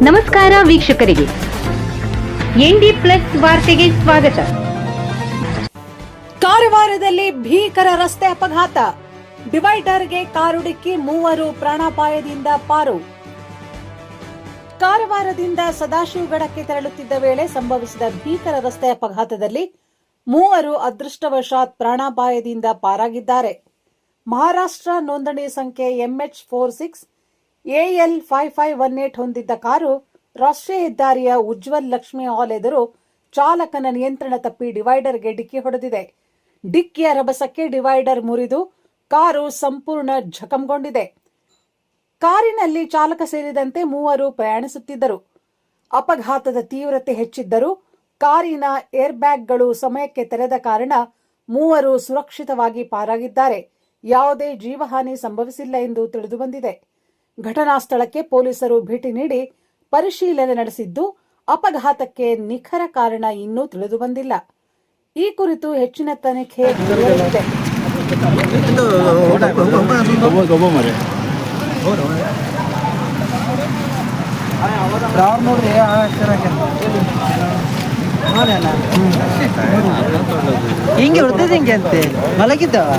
ನಮಸ್ಕಾರ ವೀಕ್ಷಕರಿಗೆ, ND plus ವಾರ್ತೆಗೆ ಸ್ವಾಗತ. ಕಾರವಾರದಲ್ಲಿ ಭೀಕರ ರಸ್ತೆ ಅಪಘಾತ, ಡಿವೈಡರ್ಗೆ ಕಾರುಡಿಕ್ಕಿ 3 ಪ್ರಾಣಾಪಾಯದಿಂದ ಪಾರು. ಕಾರವಾರದಿಂದ ಸದಾಶಿವಗಡಕ್ಕೆ ತೆರಳುತ್ತಿದ್ದ ವೇಳೆ ಸಂಭವಿಸಿದ ಭೀಕರ ರಸ್ತೆ ಅಪಘಾತದಲ್ಲಿ 3 ಅದೃಷ್ಟವಶಾತ್ ಪ್ರಾಣಾಪಾಯದಿಂದ ಪಾರಾಗಿದ್ದಾರೆ. ಮಹಾರಾಷ್ಟ್ರ ನೋಂದಣಿ ಸಂಖ್ಯೆ MH46 AL 5518 ಹೊಂದಿದ್ದ ಕಾರು ರಾಷ್ಟ್ರೀಯ ಹೆದ್ದಾರಿಯ ಉಜ್ವಲ್ ಲಕ್ಷ್ಮಿ ಹಾಲ್ ಎದುರು ಚಾಲಕನ ನಿಯಂತ್ರಣ ತಪ್ಪಿ ಡಿವೈಡರ್ಗೆ ಡಿಕ್ಕಿ ಹೊಡೆದಿದೆ. ಡಿಕ್ಕಿಯ ರಭಸಕ್ಕೆ ಡಿವೈಡರ್ ಮುರಿದು ಕಾರು ಸಂಪೂರ್ಣ ಜಖಂಗೊಂಡಿದೆ. ಕಾರಿನಲ್ಲಿ ಚಾಲಕ ಸೇರಿದಂತೆ 3 ಪ್ರಯಾಣಿಸುತ್ತಿದ್ದರು. ಅಪಘಾತದ ತೀವ್ರತೆ ಹೆಚ್ಚಿದ್ದರೂ ಕಾರಿನ ಏರ್ ಬ್ಯಾಗ್ಗಳು ಸಮಯಕ್ಕೆ ತೆರೆದ ಕಾರಣ 3 ಸುರಕ್ಷಿತವಾಗಿ ಪಾರಾಗಿದ್ದಾರೆ. ಯಾವುದೇ ಜೀವಹಾನಿ ಸಂಭವಿಸಿಲ್ಲ ಎಂದು ತಿಳಿದುಬಂದಿದೆ. ಘಟನಾ ಸ್ಥಳಕ್ಕೆ ಪೊಲೀಸರು ಭೇಟಿ ನೀಡಿ ಪರಿಶೀಲನೆ ನಡೆಸಿದ್ದು, ಅಪಘಾತಕ್ಕೆ ನಿಖರ ಕಾರಣ ಇನ್ನೂ ತಿಳಿದುಬಂದಿಲ್ಲ. ಈ ಕುರಿತು ಹೆಚ್ಚಿನ ತನಿಖೆ ನಡೆಯಲಿದೆ. ಹಿಂಗೆ ಹೊಡೆದಿದೆ ಹಿಂಗೆ ಅಂತೆ ಮಲಗಿದ್ದವ.